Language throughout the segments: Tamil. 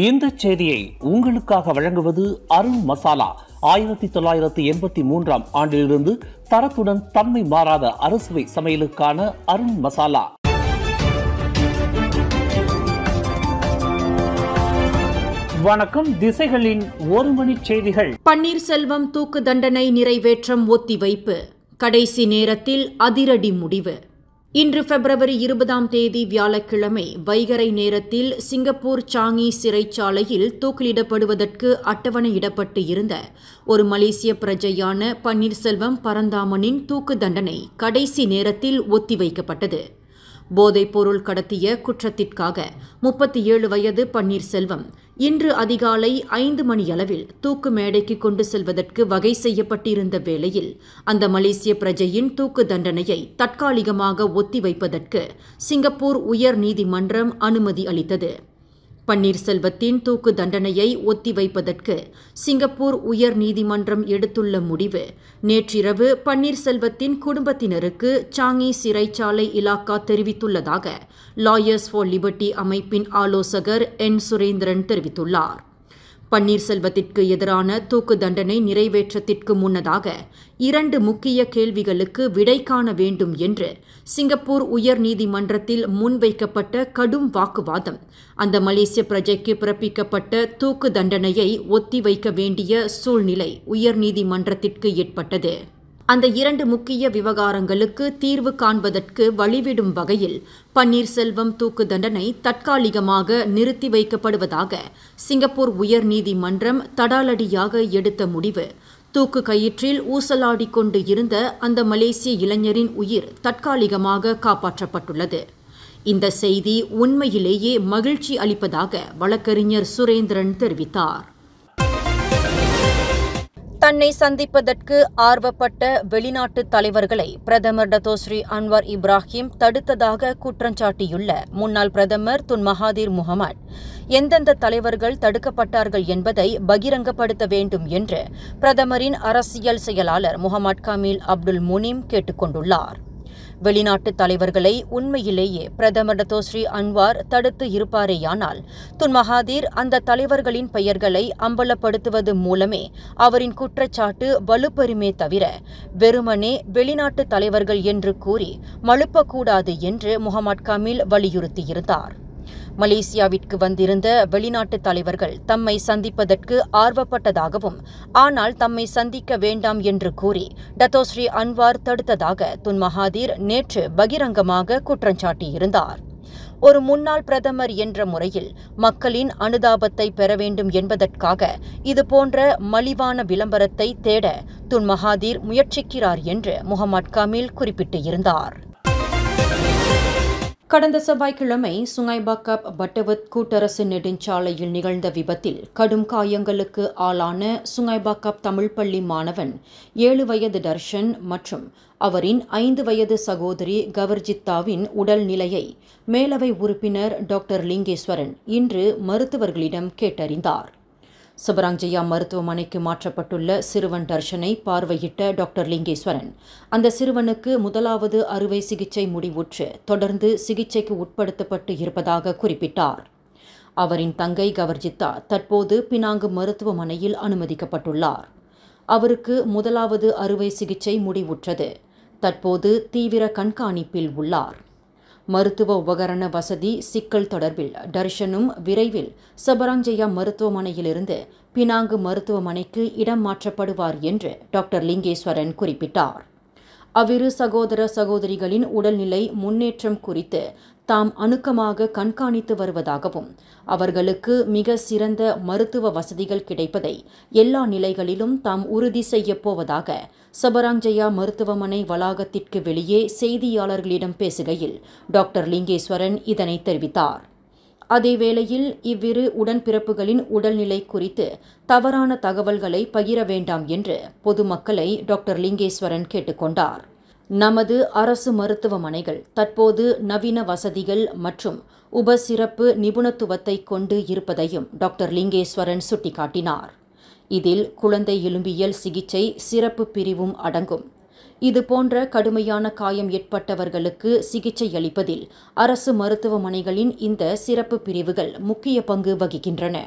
இந்த செய்தியை உங்களுக்காக வழங்குவது அருண் மசாலா. 1983 ஆண்டிலிருந்து தரத்துடன் தன்மை மாறாத அறுசுவை சமையலுக்கான அருண் மசாலா. வணக்கம். திசைகளின் ஒரு மணி செய்திகள். பன்னீர்செல்வம் தூக்கு தண்டனை நிறைவேற்றம் ஒத்திவைப்பு. கடைசி நேரத்தில் அதிரடி முடிவு. இன்று பிப்ரவரி 20 வியாழக்கிழமை வைகறை நேரத்தில் சிங்கப்பூர் சாங்கி சிறைச்சாலையில் தூக்கிலிடப்படுவதற்கு அட்டவணையிடப்பட்டு இருந்த ஒரு மலேசிய பிரஜையான பன்னீர்செல்வம் பரந்தாமனின் தூக்கு தண்டனை கடைசி நேரத்தில் ஒத்திவைக்கப்பட்டது. போதைப்பொருள் கடத்திய குற்றத்திற்காக 37 வயது பன்னீர்செல்வம் இன்று அதிகாலை 5 மணியளவில் தூக்கு மேடைக்கு கொண்டு செல்வதற்கு வகை செய்யப்பட்டிருந்த வேளையில் அந்த மலேசிய பிரஜையின் தூக்கு தண்டனையை தற்காலிகமாக ஒத்திவைப்பதற்கு சிங்கப்பூர் உயர் நீதிமன்றம் அனுமதி அளித்தது. பன்னீர்செல்வத்தின் தூக்கு தண்டனையை ஒத்திவைப்பதற்கு சிங்கப்பூர் உயர் நீதிமன்றம் எடுத்துள்ள முடிவு நேற்றிரவு பன்னீர்செல்வத்தின் குடும்பத்தினருக்கு சாங்கி சிறைச்சாலை இலாக்கா தெரிவித்துள்ளதாக லாயர்ஸ் ஃபார் லிபர்ட்டி அமைப்பின் ஆலோசகர் என் சுரேந்திரன் தெரிவித்துள்ளார். பன்னீர்செல்வத்திற்கு எதிரான தூக்கு தண்டனை நிறைவேற்றத்திற்கு முன்னதாக 2 முக்கிய கேள்விகளுக்கு விடை காண வேண்டும் என்று சிங்கப்பூர் உயர் நீதிமன்றத்தில் முன்வைக்கப்பட்ட கடும் வாக்குவாதம் அந்த மலேசிய பிரஜைக்கு பிறப்பிக்கப்பட்ட தூக்கு தண்டனையை ஒத்திவைக்க வேண்டிய சூழ்நிலை உயர் நீதிமன்றத்திற்கு ஏற்பட்டது. அந்த 2 முக்கிய விவகாரங்களுக்கு தீர்வு காண்பதற்கு வழிவிடும் வகையில் பன்னீர்செல்வம் தூக்கு தண்டனை தற்காலிகமாக நிறுத்தி வைக்கப்படுவதாக சிங்கப்பூர் உயர் நீதிமன்றம் தடாலடியாக எடுத்த முடிவு தூக்கு கயிற்றில் ஊசலாடிக் கொண்டு இருந்த அந்த மலேசிய இளைஞரின் உயிர் தற்காலிகமாக காப்பாற்றப்பட்டுள்ளது. இந்த செய்தி உண்மையிலேயே மகிழ்ச்சி அளிப்பதாக வழக்கறிஞர் சுரேந்திரன் தெரிவித்தார். தன்னை சந்திப்பதற்கு ஆர்வப்பட்ட வெளிநாட்டு தலைவர்களை பிரதமர் டத்தோஸ்ரீ அன்வார் இப்ராஹிம் தடுத்ததாக குற்றஞ்சாட்டியுள்ள முன்னாள் பிரதமர் துன் மகாதீர் முகமது எந்தெந்த தலைவர்கள் தடுக்கப்பட்டார்கள் என்பதை பகிரங்கப்படுத்த வேண்டும் என்று பிரதமரின் அரசியல் செயலாளர் முகமது கமீல் அப்துல் முனீம் கேட்டுக் கொண்டுள்ளார். வெளிநாட்டு தலைவர்களை உண்மையிலேயே பிரதமர் டத்தோஸ்ரீ அன்வார் தடுத்து இருப்பாரேயானால் துன் மகாதீர் அந்த தலைவர்களின் பெயர்களை அம்பலப்படுத்துவது மூலமே அவரின் குற்றச்சாட்டு வலுப்பெறுமே தவிர வெறுமனே வெளிநாட்டு தலைவர்கள் என்று கூறி மழுப்பக்கூடாது என்று முகமது கமீல் வலியுறுத்தியிருந்தார். மலேசியாவிற்கு வந்திருந்த வெளிநாட்டு தலைவர்கள் தம்மை சந்திப்பதற்கு ஆர்வப்பட்டதாகவும் ஆனால் தம்மை சந்திக்க வேண்டாம் என்று கூறி டத்தோஸ்ரீ அன்வார் தடுத்ததாக துன் மகாதீர் நேற்று பகிரங்கமாக குற்றஞ்சாட்டியிருந்தார். ஒரு முன்னாள் பிரதமர் என்ற முறையில் மக்களின் அனுதாபத்தை பெற வேண்டும் என்பதற்காக இதுபோன்ற மலிவான விளம்பரத்தை தேட துன் மகாதீர் முயற்சிக்கிறார் என்று முகமது கமீல் குறிப்பிட்டிருந்தார். கடந்த செவ்வாய்க்கிழமை சுங்கைபாக்கப் பட்டவத் கூட்டரசு நெடுஞ்சாலையில் நிகழ்ந்த விபத்தில் கடும் காயங்களுக்கு ஆளான சுங்கைபாக்கப் தமிழ் பள்ளி மாணவன் 7 வயது தர்ஷன் மற்றும் அவரின் 5 வயது சகோதரி கவர்ஜித்தாவின் உடல்நிலையை மேலவை உறுப்பினர் டாக்டர் லிங்கேஸ்வரன் இன்று மருத்துவர்களிடம் கேட்டறிந்தார். சபராங்ஜயா மருத்துவமனைக்கு மாற்றப்பட்டுள்ள சிறுவன் தர்ஷனை பார்வையிட்ட டாக்டர் லிங்கேஸ்வரன் அந்த சிறுவனுக்கு முதலாவது அறுவை சிகிச்சை முடிவுற்று தொடர்ந்து சிகிச்சைக்கு உட்படுத்தப்பட்டு இருப்பதாக குறிப்பிட்டார். அவரின் தங்கை கவர்ஜித்தா தற்போது பினாங்கு மருத்துவமனையில் அனுமதிக்கப்பட்டுள்ளார். அவருக்கு முதலாவது அறுவை சிகிச்சை முடிவுற்றது. தற்போது தீவிர கண்காணிப்பில் உள்ளார். மருத்துவ உபகரண வசதி சிக்கல் தொடர்பில் தர்ஷனும் விரைவில் சபராங்ஜயா மருத்துவமனையிலிருந்து பினாங்கு மருத்துவமனைக்கு இடம் மாற்றப்படுவார் என்று டாக்டர் லிங்கேஸ்வரன் குறிப்பிட்டார். அவ்விரு சகோதர சகோதரிகளின் உடல்நிலை முன்னேற்றம் குறித்து தாம் அணுக்கமாக கண்காணித்து வருவதாகவும் அவர்களுக்கு மிக சிறந்த மருத்துவ வசதிகள் கிடைப்பதை எல்லா நிலைகளிலும் தாம் உறுதி செய்யப் போவதாக சபராங்ஜயா மருத்துவமனை வளாகத்திற்கு வெளியே செய்தியாளர்களிடம் பேசுகையில் டாக்டர் லிங்கேஸ்வரன் இதனை தெரிவித்தார். அதேவேளையில் இவ்விரு உடன்பிறப்புகளின் உடல்நிலை குறித்து தவறான தகவல்களை பகிர வேண்டாம் என்று பொதுமக்களை டாக்டர் லிங்கேஸ்வரன் கேட்டுக்கொண்டார். நமது அரசு மருத்துவமனைகள் தற்போது நவீன வசதிகள் மற்றும் உபசிறப்பு நிபுணத்துவத்தை கொண்டு இருப்பதையும் டாக்டர் லிங்கேஸ்வரன் சுட்டிக்காட்டினார். இதில் குழந்தை எலும்பியல் சிகிச்சை சிறப்பு பிரிவும் அடங்கும். இதுபோன்ற கடுமையான காயம் ஏற்பட்டவர்களுக்கு சிகிச்சை அளிப்பதில் அரசு மருத்துவமனைகளின் இந்த சிறப்பு பிரிவுகள் முக்கிய பங்கு வகிக்கின்றன.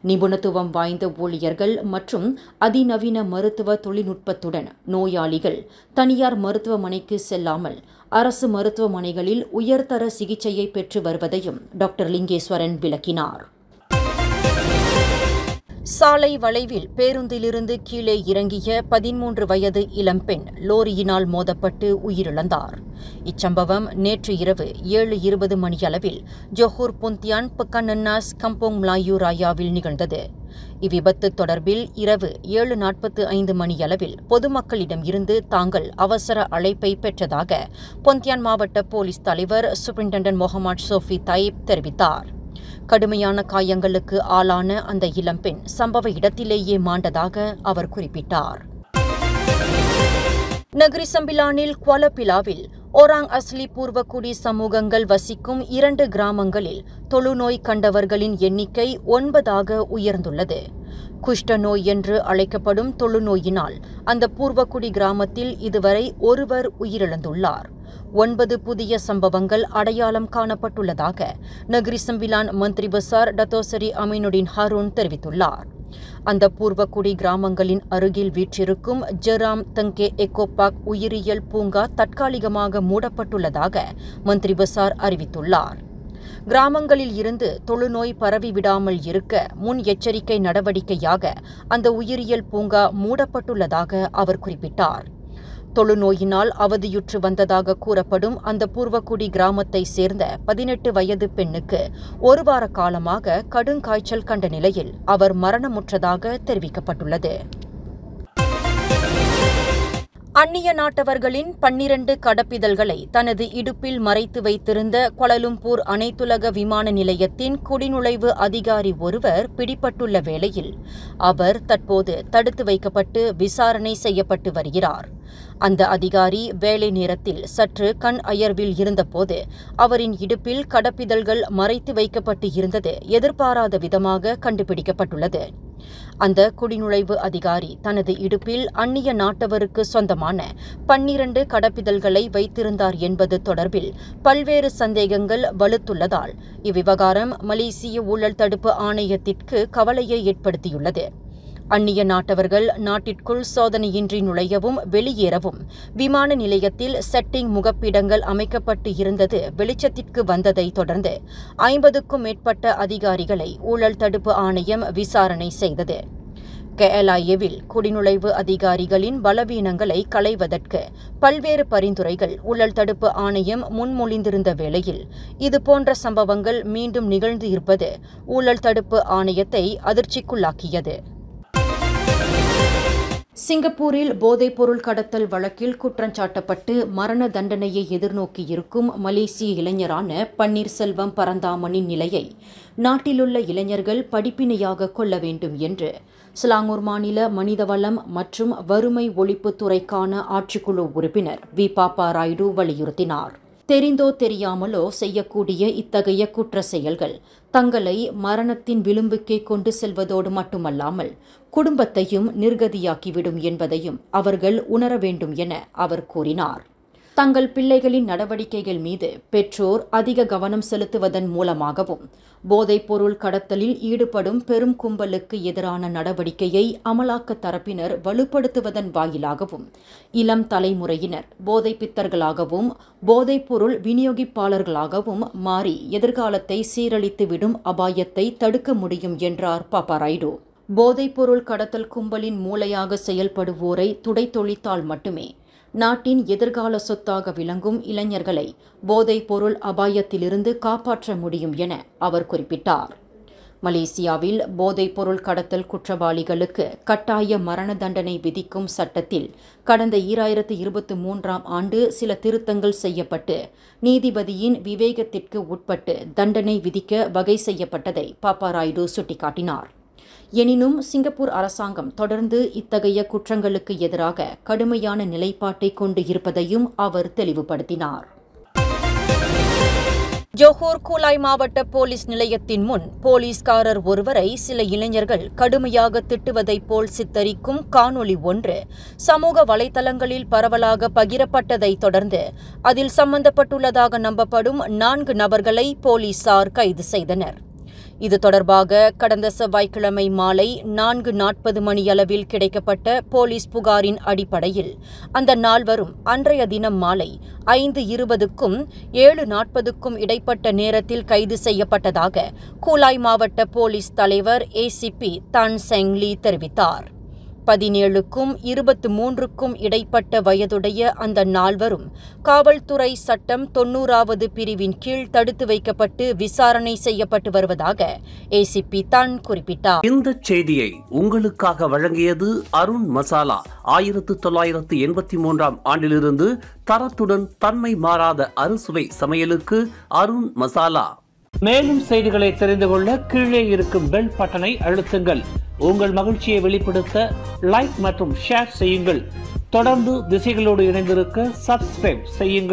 நிபுணத்துவம் வாய்ந்த ஊழியர்கள் மற்றும் அதிநவீன மருத்துவ தொழில்நுட்பத்துடன் நோயாளிகள் தனியார் மருத்துவமனைக்கு செல்லாமல் அரசு மருத்துவமனைகளில் உயர்தர சிகிச்சையை பெற்று வருவதையும் டாக்டர் லிங்கேஸ்வரன் விளக்கினார். சாலை வளைவில் பேருந்திலிருந்து கீழே இறங்கிய 13 வயது இளம்பெண் லோரியினால் மோதப்பட்டு உயிரிழந்தார். இச்சம்பவம் நேற்று இரவு 7:20 மணியளவில் ஜொஹூர் புந்தியான் பக்கனன்னாஸ் கம்போங் மலாயு ராயாவில் நிகழ்ந்தது. இவ்விபத்து தொடர்பில் இரவு 7:45 மணியளவில் பொதுமக்களிடம் இருந்து தாங்கள் அவசர அழைப்பை பெற்றதாக பொந்தியான் மாவட்ட போலீஸ் தலைவர் சூப்பரிண்டென்டன்ட் முகமது சோஃபி தைப் தெரிவித்தார். கடுமையான காயங்களுக்கு ஆளான அந்த இளம்பெண் சம்பவ இடத்திலேயே மாண்டதாக அவர் குறிப்பிட்டார். நகரி சம்பிலானில் குவாலபிலாவில் ஓராங் அஸ்லி பூர்வக்குடி சமூகங்கள் வசிக்கும் 2 கிராமங்களில் தொழுநோய் கண்டவர்களின் எண்ணிக்கை 9 உயர்ந்துள்ளது. குஷ்ட நோய் என்று அழைக்கப்படும் தொழுநோயினால் அந்த பூர்வக்குடி கிராமத்தில் இதுவரை ஒருவர் உயிரிழந்துள்ளார். 9 புதிய சம்பவங்கள் அடையாளம் காணப்பட்டுள்ளதாக நகரி சம்பிலான் மந்திரி பசார் டத்தோசரி அமீனுடின் ஹாரூன் தெரிவித்துள்ளார். அந்த பூர்வக்குடி கிராமங்களின் அருகில் வீற்றிருக்கும் ஜெராம் தங்கே எக்கோபாக் உயிரியல் பூங்கா தற்காலிகமாக மூடப்பட்டுள்ளதாக மந்திரி பசார் அறிவித்துள்ளார். கிராமங்களில் இருந்து தொழுநோய் பரவிவிடாமல் இருக்க முன் எச்சரிக்கை நடவடிக்கையாக அந்த உயிரியல் பூங்கா மூடப்பட்டுள்ளதாக அவர் குறிப்பிட்டார். தொழுநோயினால் அவதியுற்று வந்ததாக கூறப்படும் அந்த பூர்வக்குடி கிராமத்தை சேர்ந்த 18 வயது பெண்ணுக்கு 1 வார காலமாக கடுங்காய்ச்சல் கண்ட நிலையில் அவர் மரணமுற்றதாக தெரிவிக்கப்பட்டுள்ளது. அந்நிய நாட்டவர்களின் 12 கடப்பிதழ்களை தனது இடுப்பில் மறைத்து வைத்திருந்த கோலாலம்பூர் அனைத்துலக விமான நிலையத்தின் குடிநுழைவு அதிகாரி ஒருவர் பிடிபட்டுள்ள வேளையில் அவர் தற்போது தடுத்து வைக்கப்பட்டு விசாரணை செய்யப்பட்டு வருகிறார். அந்த அதிகாரி வேலை நேரத்தில் சற்று கண் அயர்வில் இருந்தபோது அவரின் இடுப்பில் கடப்பிதழ்கள் மறைத்து வைக்கப்பட்டு இருந்தது எதிர்பாராத விதமாக கண்டுபிடிக்கப்பட்டுள்ளது. அந்த குடிநுழைவு அதிகாரி தனது இடுப்பில் அந்நிய நாட்டவருக்கு சொந்தமான 12 கடப்பிதழ்களை வைத்திருந்தார் என்பது தொடர்பில் பல்வேறு சந்தேகங்கள் வலுத்துள்ளதால் இவ்விவகாரம் மலேசிய ஊழல் தடுப்பு ஆணையத்திற்கு கவலையை ஏற்படுத்தியுள்ளது. அந்நிய நாட்டவர்கள் நாட்டிற்குள் சோதனையின்றி நுழையவும் வெளியேறவும் விமான நிலையத்தில் செட்டிங் முகப்பிடங்கள் அமைக்கப்பட்டு இருந்தது வெளிச்சத்திற்கு வந்ததை தொடர்ந்து 50க்கும் மேற்பட்ட அதிகாரிகளை ஊழல் தடுப்பு ஆணையம் விசாரணை செய்தது. கேஎல்ஐஏவில் குடிநுழைவு அதிகாரிகளின் பலவீனங்களை களைவதற்கு பல்வேறு பரிந்துரைகள் ஊழல் தடுப்பு ஆணையம் முன்மொழிந்திருந்த வேளையில் இதுபோன்ற சம்பவங்கள் மீண்டும் நிகழ்ந்து இருப்பது ஊழல் தடுப்பு ஆணையத்தை அதிர்ச்சிக்குள்ளாக்கியது. சிங்கப்பூரில் போதைப்பொருள் கடத்தல் வழக்கில் குற்றஞ்சாட்டப்பட்டு மரண தண்டனையை எதிர்நோக்கியிருக்கும் மலேசிய இளைஞரான பன்னீர்செல்வம் பரந்தாமனின் நிலையை நாட்டிலுள்ள இளைஞர்கள் படிப்பினையாக கொள்ள வேண்டும் என்று சிலாங்கூர் மாநில மனிதவளம் மற்றும் வறுமை ஒழிப்புத்துறைக்கான ஆட்சிக்குழு உறுப்பினர் வி பாப்பா ராயுடு வலியுறுத்தினார். தெரிந்தோ தெரியாமலோ செய்யக்கூடிய இத்தகைய குற்ற செயல்கள் தங்களை மரணத்தின் விளிம்புக்கே கொண்டு செல்வதோடு மட்டுமல்லாமல் குடும்பத்தையும் நிர்கதியாக்கிவிடும் என்பதையும் அவர்கள் உணர வேண்டும் என அவர் கூறினார். தங்கள் பிள்ளைகளின் நடவடிக்கைகள் மீது பெற்றோர் அதிக கவனம் செலுத்துவதன் மூலமாகவும் போதைப்பொருள் கடத்தலில் ஈடுபடும் பெரும் கும்பலுக்கு எதிரான நடவடிக்கையை அமலாக்க தரப்பினர் வலுப்படுத்துவதன் வாயிலாகவும் இளம் தலைமுறையினர் போதைப்பித்தர்களாகவும் போதைப்பொருள் விநியோகிப்பாளர்களாகவும் மாறி எதிர்காலத்தை சீரழித்துவிடும் அபாயத்தை தடுக்க முடியும் என்றார் பாப்பா ராயுடு. போதைப்பொருள் கடத்தல் கும்பலின் மூளையாக செயல்படுவோரை துடைத்தொழித்தால் மட்டுமே நாட்டின் எதிர்கால சொத்தாக விளங்கும் இளைஞர்களை போதைப் பொருள் அபாயத்திலிருந்து காப்பாற்ற முடியும் என அவர் குறிப்பிட்டார். மலேசியாவில் போதைப் பொருள் கடத்தல் குற்றவாளிகளுக்கு கட்டாய மரண தண்டனை விதிக்கும் சட்டத்தில் கடந்த 2023ஆம் ஆண்டு சில திருத்தங்கள் செய்யப்பட்டு நீதிபதியின் விவேகத்திற்கு உட்பட்டு தண்டனை விதிக்க வகை செய்யப்பட்டதை பாப்பா ராயுடு சுட்டிக்காட்டினார். எனினும் சிங்கப்பூர் அரசாங்கம் தொடர்ந்து இத்தகைய குற்றங்களுக்கு எதிராக கடுமையான நிலைப்பாட்டை கொண்டு இருப்பதையும் அவர் தெளிவுபடுத்தினார். ஜோஹர் கூலாய் மாவட்ட போலீஸ் நிலையத்தின் முன் போலீஸ்காரர் ஒருவரை சில இளைஞர்கள் கடுமையாக திட்டுவதைப் போல் சித்தரிக்கும் காணொளி ஒன்று சமூக வலைதளங்களில் பரவலாக பகிரப்பட்டதைத் தொடர்ந்து அதில் சம்பந்தப்பட்டுள்ளதாக நம்பப்படும் 4 நபர்களை போலீசார் கைது செய்தனர். இது தொடர்பாக கடந்த செவ்வாய்க்கிழமை மாலை 4:40 மணியளவில் கிடைக்கப்பட்ட போலீஸ் புகாரின் அடிப்படையில் அந்த நால்வரும் அன்றைய தினம் மாலை 5:20க்கும் 7:40க்கும் இடைப்பட்ட நேரத்தில் கைது செய்யப்பட்டதாக கூலாய் மாவட்ட போலீஸ் தலைவர் ACP தான் செங் லீ தெரிவித்தார். 17க்கும் 23க்கும் இடைப்பட்ட வயதுடைய அந்த நால்வரும் காவல்துறை சட்டம் 90வது பிரிவின் கீழ் தடுத்து வைக்கப்பட்டு விசாரணை செய்யப்பட்டு வருவதாக ACP தான் குறிப்பிட்டார். இந்த செய்தியை உங்களுக்காக வழங்கியது அருண் மசாலா. 1983ஆம் ஆண்டிலிருந்து தரத்துடன் தன்மை மாறாத அறுசுவை சமையலுக்கு அருண் மசாலா. மேலும் செய்திகளை தெரிந்து கொள்ள கீழே இருக்கும் பெல் பட்டனை அழுத்துங்கள். உங்கள் மகிழ்ச்சியை வெளிப்படுத்த லைக் மற்றும் ஷேர் செய்யுங்கள். தொடர்ந்து திசைகளோடு இணைந்திருக்க சப்ஸ்கிரைப் செய்யுங்கள்.